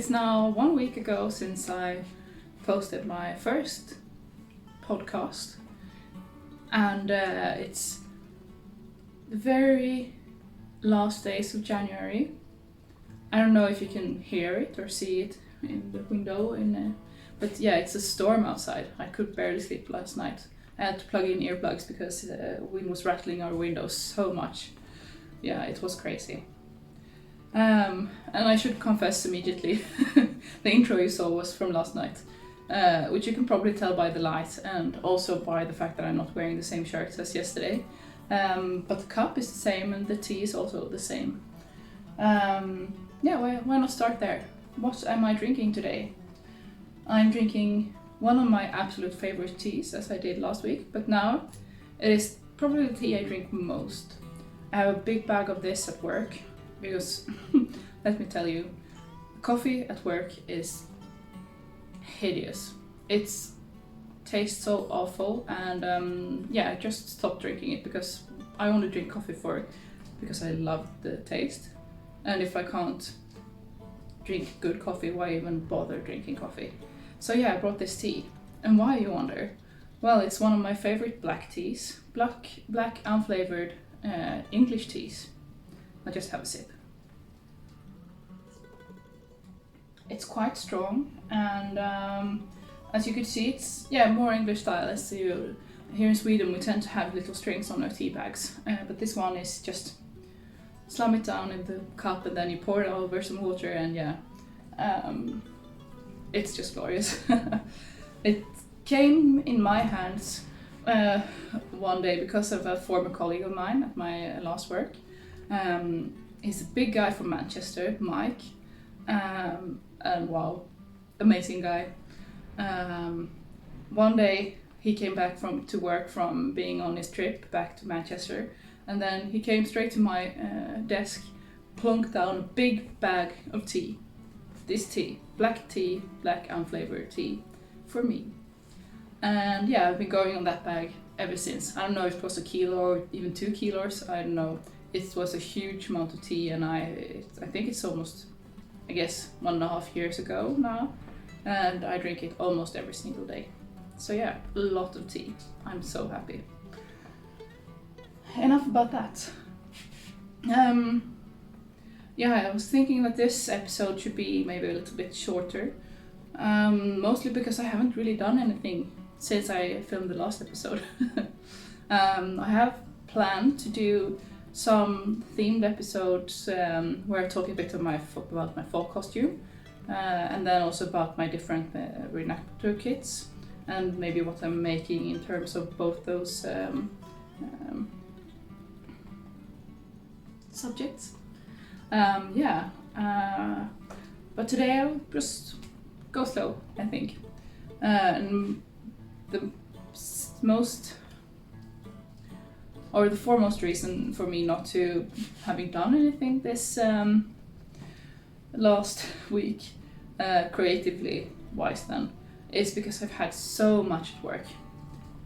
it's now 1 week ago since I posted my first podcast, and it's the very last days of January. I don't know if you can hear it or see it in the window, but yeah, it's a storm outside. I could barely sleep last night. I had to plug in earplugs because the wind was rattling our windows so much. Yeah, it was crazy. And I should confess immediately, the intro you saw was from last night, which you can probably tell by the light and also by the fact that I'm not wearing the same shirt as yesterday. But the cup is the same and the tea is also the same. Yeah, why not start there? What am I drinking today? I'm drinking one of my absolute favorite teas, as I did last week, but now it is probably the tea I drink most. I have a big bag of this at work because, let me tell you, coffee at work is hideous. It tastes so awful, and yeah, I just stopped drinking it because I only drink coffee because I love the taste. And if I can't drink good coffee, why even bother drinking coffee? So yeah, I brought this tea. And why, you wonder? Well, it's one of my favorite black teas. Black unflavored English teas. I'll just have a sip. It's quite strong, and as you can see, it's more English style. As you, here in Sweden, we tend to have little strings on our tea bags, but this one is just slam it down in the cup and then you pour it over some water, and it's just glorious. It came in my hands one day because of a former colleague of mine at my last work. He's a big guy from Manchester, Mike, and wow, amazing guy. One day he came back to work from being on his trip back to Manchester, and then he came straight to my desk, plunked down a big bag of tea. This tea, black unflavored tea, for me. And yeah, I've been going on that bag ever since. I don't know if it was a kilo or even 2 kilos, I don't know. It was a huge amount of tea, and I think it's almost, I guess, 1.5 years ago now, and I drink it almost every single day. So yeah, a lot of tea. I'm so happy. Enough about that. Yeah, I was thinking that this episode should be maybe a little bit shorter, mostly because I haven't really done anything since I filmed the last episode. I have planned to do some themed episodes where I talk a bit about my fall costume, and then also about my different reenactor kits, and maybe what I'm making in terms of both those subjects. But today I'll just go slow, I think. And the foremost reason for me not to having done anything this last week, creatively wise then, is because I've had so much at work.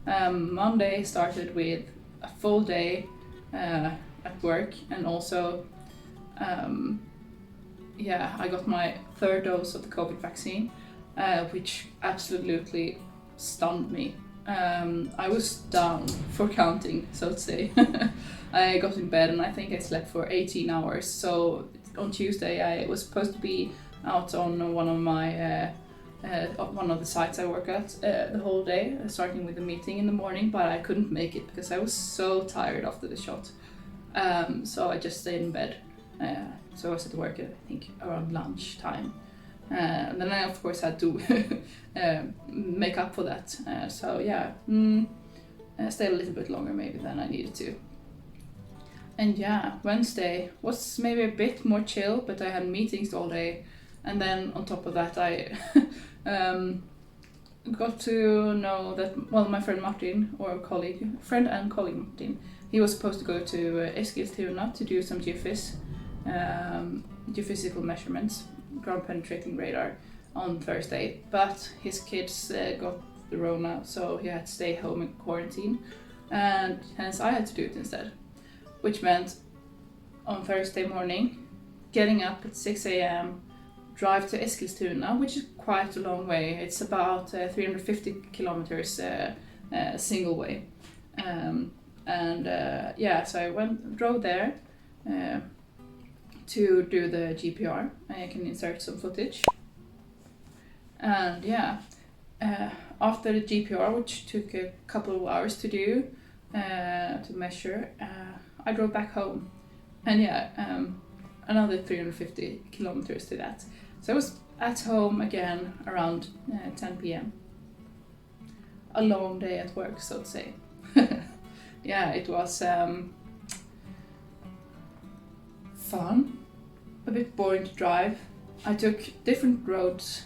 Monday started with a full day at work, and also I got my 3rd dose of the COVID vaccine, which absolutely stunned me. I was down for counting, so to say. I got in bed and I think I slept for 18 hours. So on Tuesday I was supposed to be out on one of the sites I work at the whole day, starting with a meeting in the morning, but I couldn't make it because I was so tired after the shot. So I just stayed in bed. So I was at work, I think, around lunchtime. And then I, of course, had to make up for that. I stayed a little bit longer maybe than I needed to. And yeah, Wednesday was maybe a bit more chill, but I had meetings all day. And then on top of that, I got to know that, my friend Martin, friend and colleague Martin, he was supposed to go to Eskilstuna to do some geophysical measurements, ground penetrating radar, on Thursday, but his kids got the Rona, so he had to stay home in quarantine, and hence I had to do it instead, which meant on Thursday morning getting up at 6 a.m, drive to Eskilstuna, which is quite a long way. It's about 350 kilometers single way. So I drove there to do the GPR. I can insert some footage. And after the GPR, which took a couple of hours to do, to measure, I drove back home. And another 350 kilometers to that. So I was at home again around 10 p.m. A long day at work, so to say. It was fun, a bit boring to drive. I took different roads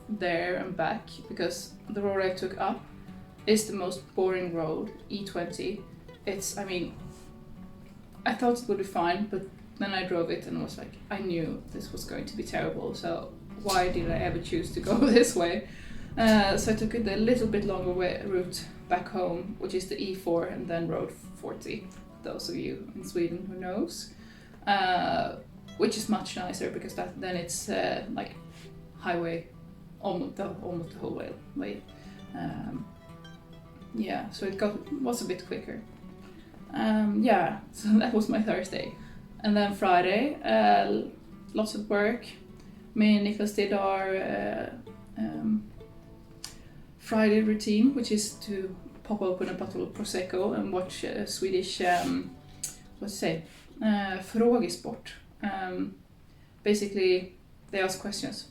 there and back, because the road I took up is the most boring road, E20. I thought it would be fine, but then I drove it and was like, I knew this was going to be terrible, so why did I ever choose to go this way? So I took it a little bit longer route back home, which is the E4 and then Road 40, those of you in Sweden who knows, which is much nicer, because then it's like highway almost the whole way. So it was a bit quicker. So that was my Thursday. And then Friday, lots of work. Me and Niklas did our Friday routine, which is to pop open a bottle of Prosecco and watch Swedish, frågesport. Basically, they ask questions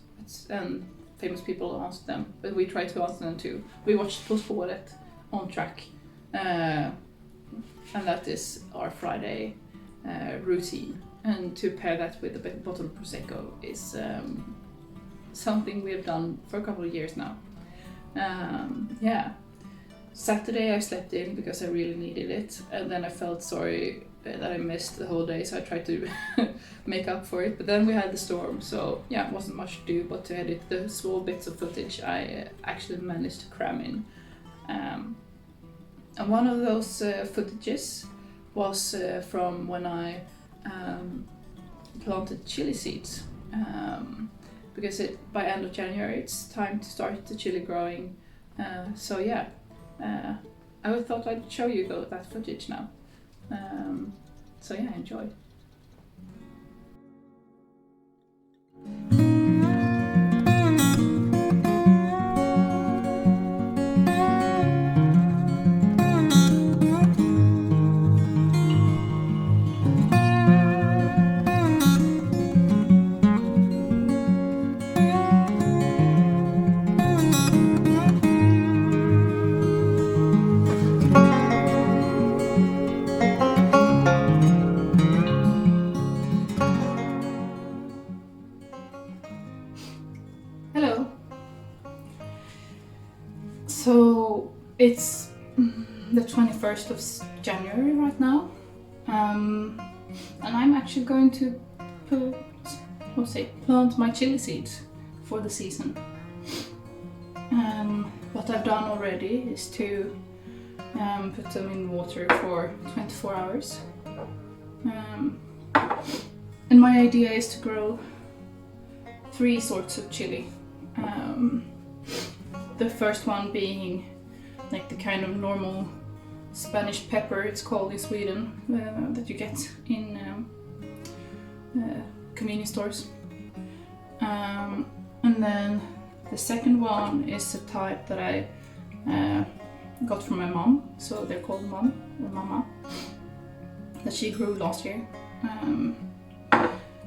and famous people answer them, but we try to answer them too. We watched På spåret on track. And that is our Friday routine. And to pair that with a bottle of Prosecco is something we have done for a couple of years now. Saturday I slept in because I really needed it, and then I felt sorry that I missed the whole day, so I tried to make up for it. But then we had the storm, so it wasn't much to do but to edit the small bits of footage I actually managed to cram in. And one of those footages was from when I planted chili seeds, because by end of January it's time to start the chili growing. I thought I'd show you that footage now. Enjoy. Hello. So it's the 21st of January right now, and I'm actually going to plant my chili seeds for the season. What I've done already is to put them in water for 24 hours. And my idea is to grow 3 sorts of chili. The first one being like the kind of normal Spanish pepper, it's called in Sweden, that you get in convenience stores. And then the second one is a type that I got from my mom, so they're called mama, that she grew last year. And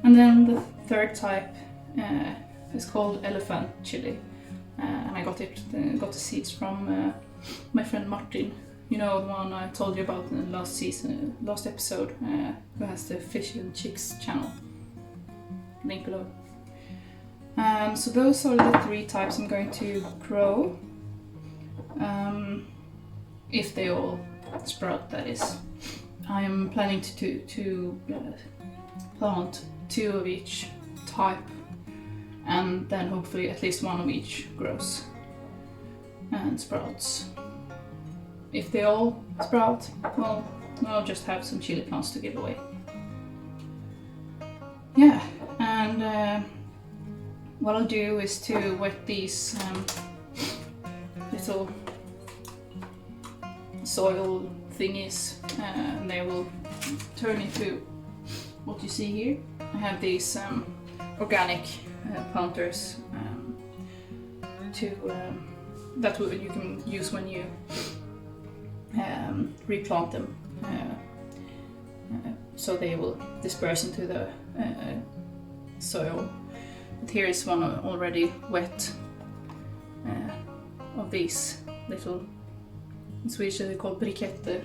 then the third type is called elephant chili, and I got the seeds from my friend Martin, the one I told you about in the last episode, who has the Fish and Chicks channel. Link below. So those are the 3 types I'm going to grow, if they all sprout, that is. I am planning to plant 2 of each type, and then hopefully at least 1 of each grows and sprouts. If they all sprout, well, I'll just have some chili plants to give away. And what I'll do is to wet these little soil thingies, and they will turn into what you see here. I have these organic planters that you can use when you replant them, so they will disperse into the soil. But here is one already wet of these little, in Swedish they're called briketter.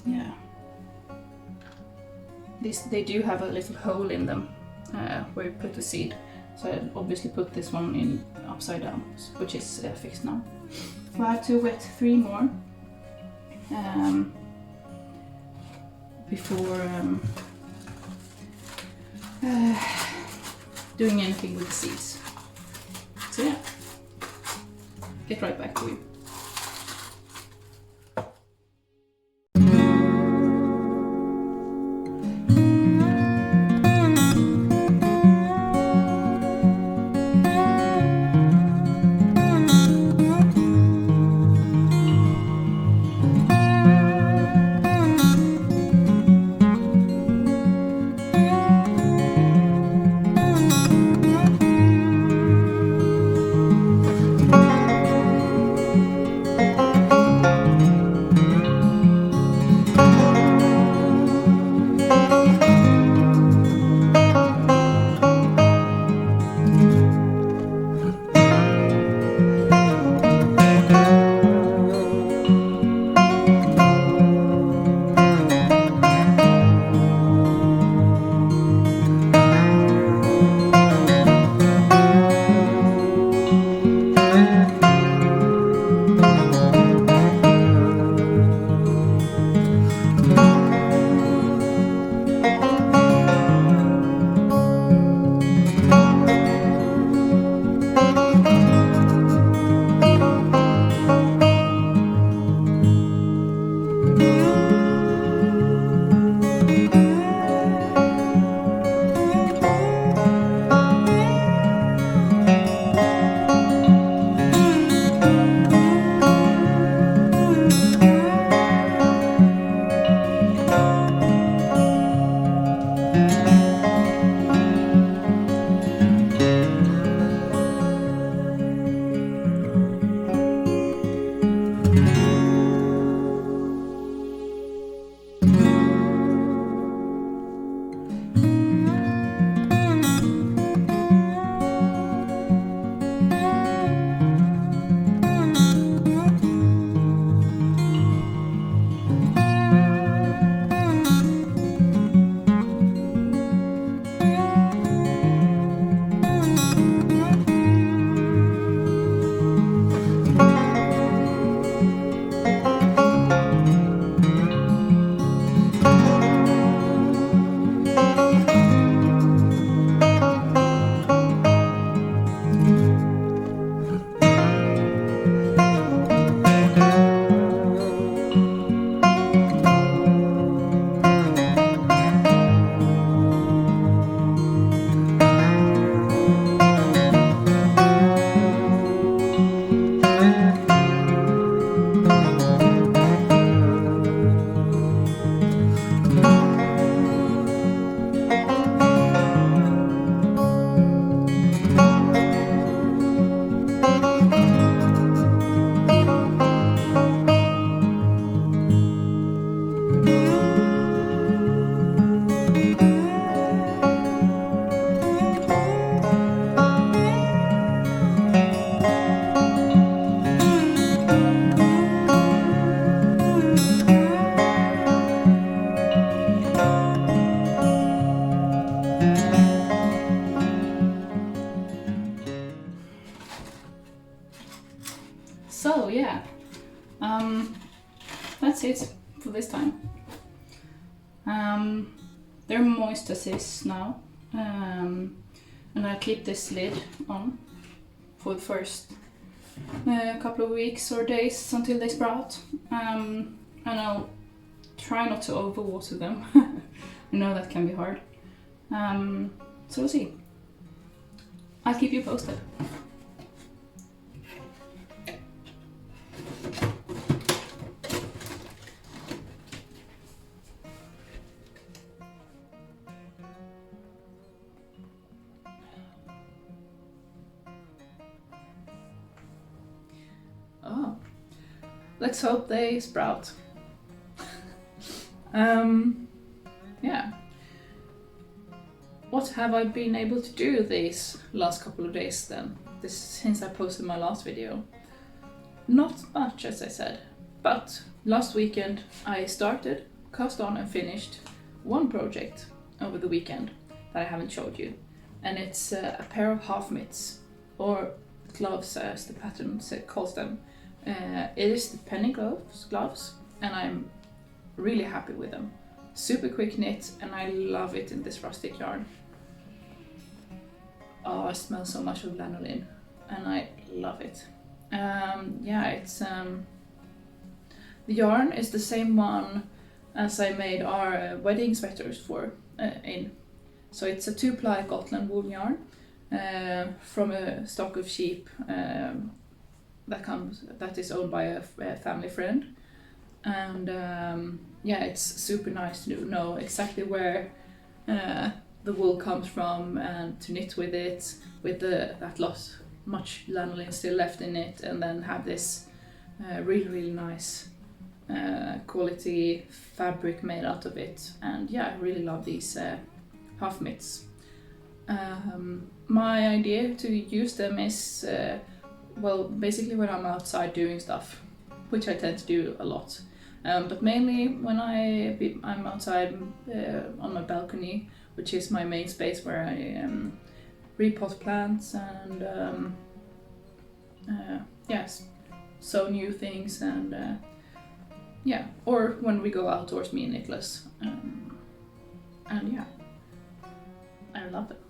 Yeah. They do have a little hole in them where you put the seed. So I obviously put this one in upside down, which is fixed now. So I have to wet 3 more before doing anything with the seeds. So yeah, get right back to you. So yeah, that's it for this time. They're moist as is now, and I'll keep this lid on for the first couple of weeks or days until they sprout, and I'll try not to overwater them. I know that can be hard, so we'll see. I'll keep you posted. Oh, let's hope they sprout. Yeah. What have I been able to do these last couple of days then? Since I posted my last video? Not much, as I said, but last weekend I started, cast on and finished one project over the weekend that I haven't showed you, and it's a pair of half mitts, or gloves as the pattern calls them. It is the penny gloves, and I'm really happy with them. Super quick knit, and I love it in this rustic yarn. Oh, I smell so much of lanolin, and I love it. Yeah, it's the yarn is the same one as I made our wedding sweaters for in. So it's a 2-ply Gotland wool yarn from a stock of sheep that is owned by a family friend, and yeah, it's super nice to know exactly where the wool comes from and to knit with it, with much lanolin still left in it, and then have this really nice quality fabric made out of it. And yeah, I really love these half mitts. My idea to use them is well, basically when I'm outside doing stuff, which I tend to do a lot, but mainly when I'm outside on my balcony, which is my main space where I repot plants and yes, sow new things, and yeah, or when we go outdoors, me and Nicholas, and yeah, I love it.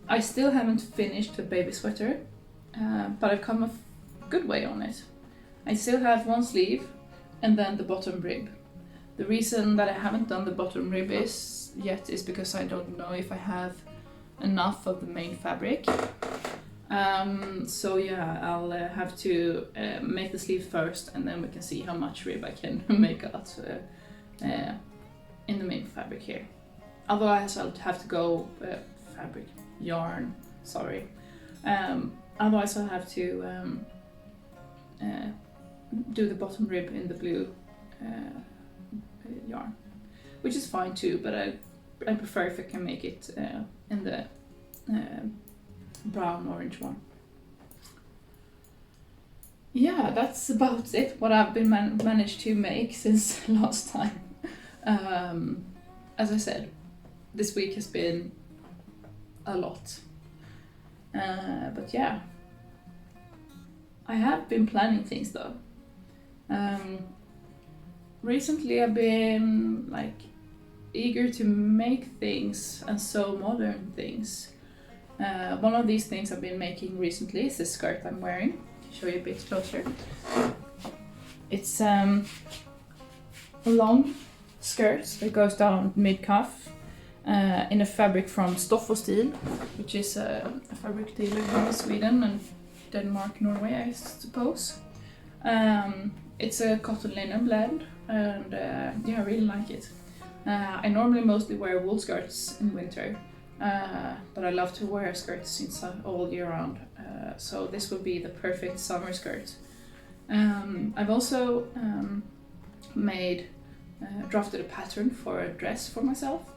I still haven't finished the baby sweater, but I've come a good way on it. I still have one sleeve and then the bottom rib. The reason that I haven't done the bottom rib is because I don't know if I have enough of the main fabric. So yeah, I'll have to make the sleeve first, and then we can see how much rib I can make out in the main fabric here. Otherwise I'll have to go yarn, sorry. Otherwise I'll have to do the bottom rib in the blue yarn, which is fine too, but I prefer if I can make it in the brown orange one. Yeah, that's about it, what I've been managed to make since last time. As I said, this week has been a lot, but yeah, I have been planning things though. Recently I've been eager to make things and sew modern things. One of these things I've been making recently is this skirt I'm wearing. I'll show you a bit closer. It's a long skirt that goes down mid-calf in a fabric from Stoff och Stil, which is a fabric dealer here in Sweden and Denmark, Norway, I suppose. It's a cotton linen blend, and yeah, I really like it. I normally mostly wear wool skirts in winter, but I love to wear skirts all year round, so this would be the perfect summer skirt. I've also drafted a pattern for a dress for myself,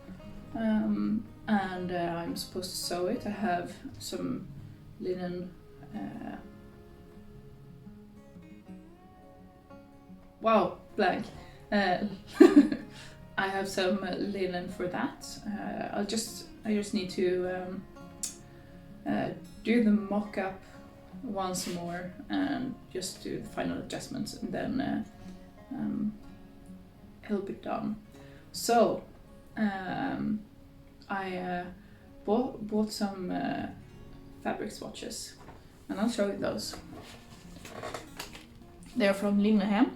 and I'm supposed to sew it. I have some linen. Wow, blank. I have some linen for that. I just need to do the mock-up once more and just do the final adjustments, and then it'll be done. So I bought some fabric swatches, and I'll show you those. They're from Linnehem,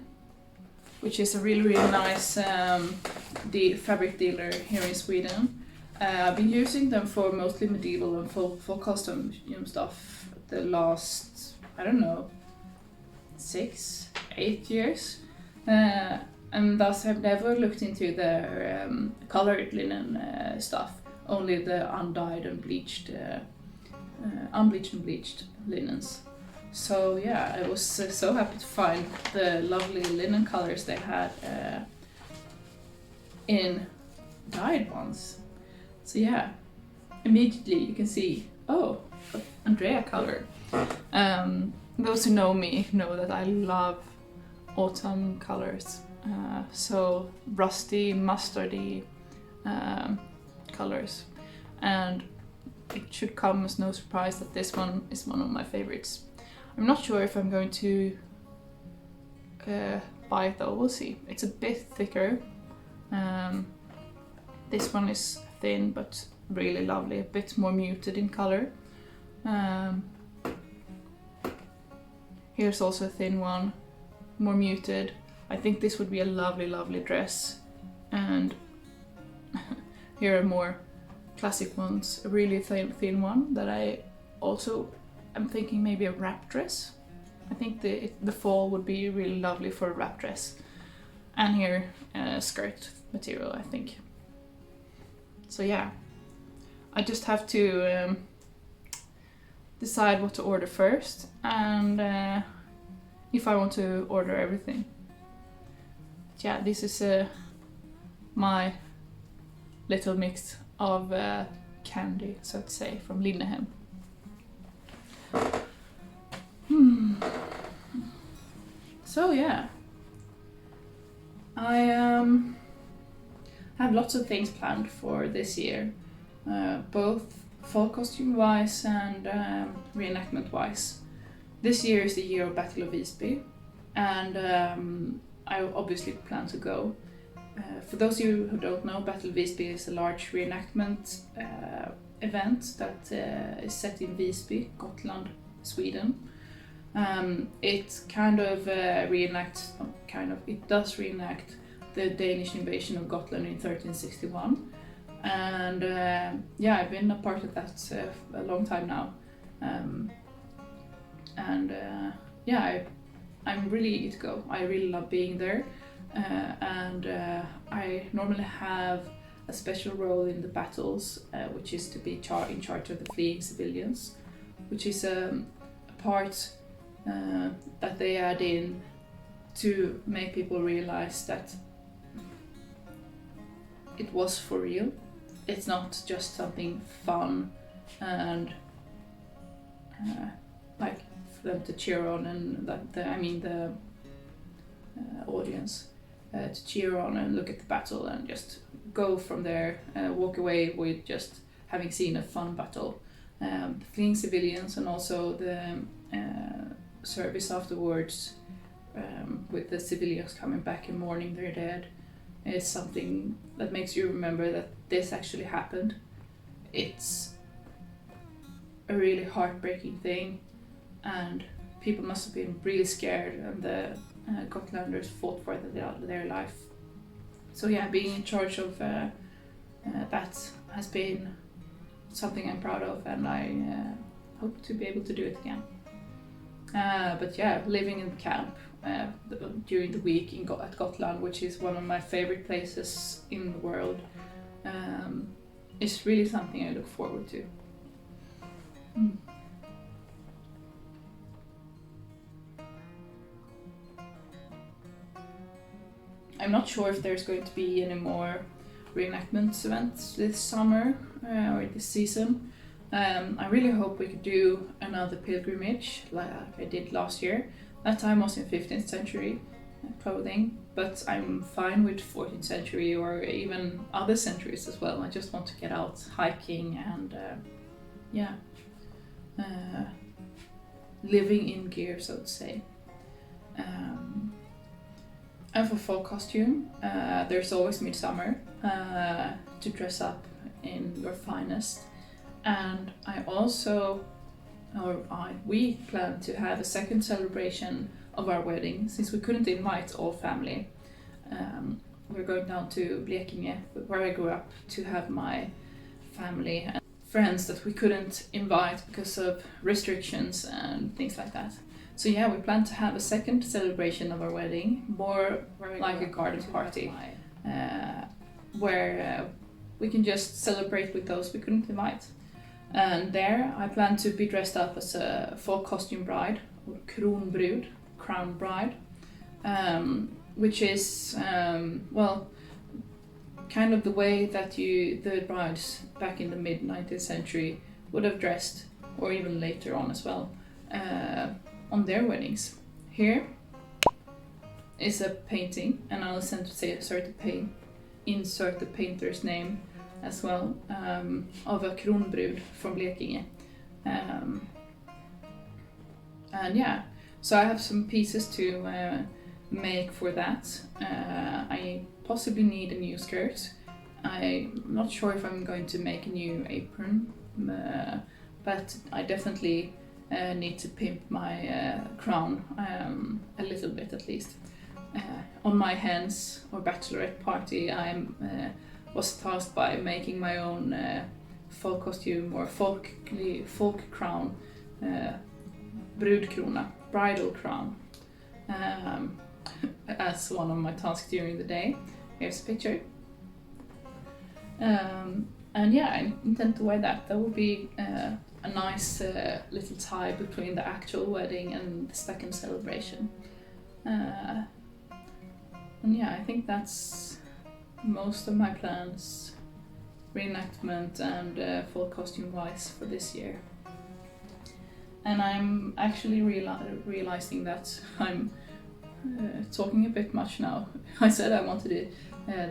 which is a really nice fabric dealer here in Sweden. I've been using them for mostly medieval and full costume stuff the last, I don't know, 6-8 years. And thus I've never looked into their colored linen stuff, only the undyed and bleached, unbleached and bleached linens. So yeah, I was so happy to find the lovely linen colors they had in dyed ones. So yeah, immediately you can see, oh, Andrea color. Those who know me know that I love autumn colors. So rusty, mustardy colors. And it should come as no surprise that this one is one of my favorites. I'm not sure if I'm going to buy it though, we'll see. It's a bit thicker. This one is thin but really lovely, a bit more muted in color. Here's also a thin one, more muted. I think this would be a lovely dress. And here are more classic ones, a really thin one that I also am thinking maybe a wrap dress. I think the fall would be really lovely for a wrap dress. And here skirt material, I think. So yeah, I just have to decide what to order first and if I want to order everything. But yeah, this is my little mix of candy, so to say, from Linnehem. So yeah, I have lots of things planned for this year, both fall costume wise and reenactment wise. This year is the year of Battle of Visby, and I obviously plan to go. For those of you who don't know, Battle of Visby is a large reenactment event that is set in Visby, Gotland, Sweden. It kind of it does reenact the Danish invasion of Gotland in 1361. And yeah, I've been a part of that a long time now. Yeah, I'm really eager to go. I really love being there. And I normally have a special role in the battles, which is to be in charge of the fleeing civilians, which is a part that they add in to make people realize that it was for real. It's not just something fun and like for them to cheer on, and the audience to cheer on and look at the battle and just go from there, walk away with just having seen a fun battle. The fleeing civilians and also the service afterwards, with the civilians coming back and mourning their dead, is something that makes you remember that this actually happened. It's a really heartbreaking thing, and people must have been really scared, and the Gotlanders fought for their life. So yeah, being in charge of that has been something I'm proud of, and I hope to be able to do it again. But yeah, living in camp during the week at Gotland, which is one of my favorite places in the world, is really something I look forward to. I'm not sure if there's going to be any more reenactments events this summer or this season. I really hope we could do another pilgrimage like I did last year. That time was in 15th century clothing, but I'm fine with 14th century or even other centuries as well. I just want to get out hiking and living in gear, so to say. And for fall costume, there's always midsummer to dress up in your finest. And we plan to have a second celebration of our wedding, since we couldn't invite all family. We're going down to Blekinge, where I grew up, to have my family and friends that we couldn't invite because of restrictions and things like that. So yeah, we plan to have a second celebration of our wedding, more like a garden party, where we can just celebrate with those we couldn't invite. And there I plan to be dressed up as a folk costume bride, or kronbrud, crown bride, which is, kind of the way that the brides back in the mid-19th century would have dressed, or even later on as well, on their weddings. Here is a painting, and I'll insert the painter's name as well, of a kronbrud from Blekinge. And yeah, so I have some pieces to make for that. I possibly need a new skirt. I'm not sure if I'm going to make a new apron, but I definitely need to pimp my crown a little bit at least. On my hens or bachelorette party, I was tasked by making my own folk costume or folk crown, brudkrona, bridal crown, as one of my tasks during the day. Here's a picture. And yeah, I intend to wear that. That will be a nice little tie between the actual wedding and the second celebration. And yeah, I think that's most of my plans, reenactment and folk costume wise, for this year. And I'm actually realizing that I'm talking a bit much now. I said I wanted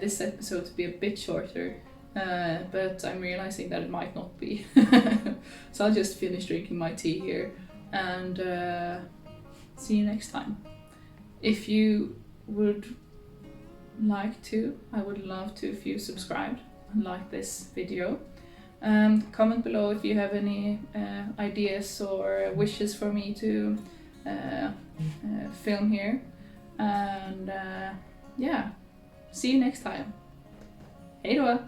this episode to be a bit shorter, but I'm realizing that it might not be. So I'll just finish drinking my tea here and see you next time. If you would like to, I would love to if you subscribed and like this video. Comment below if you have any ideas or wishes for me to film here. And yeah, see you next time. Hej då!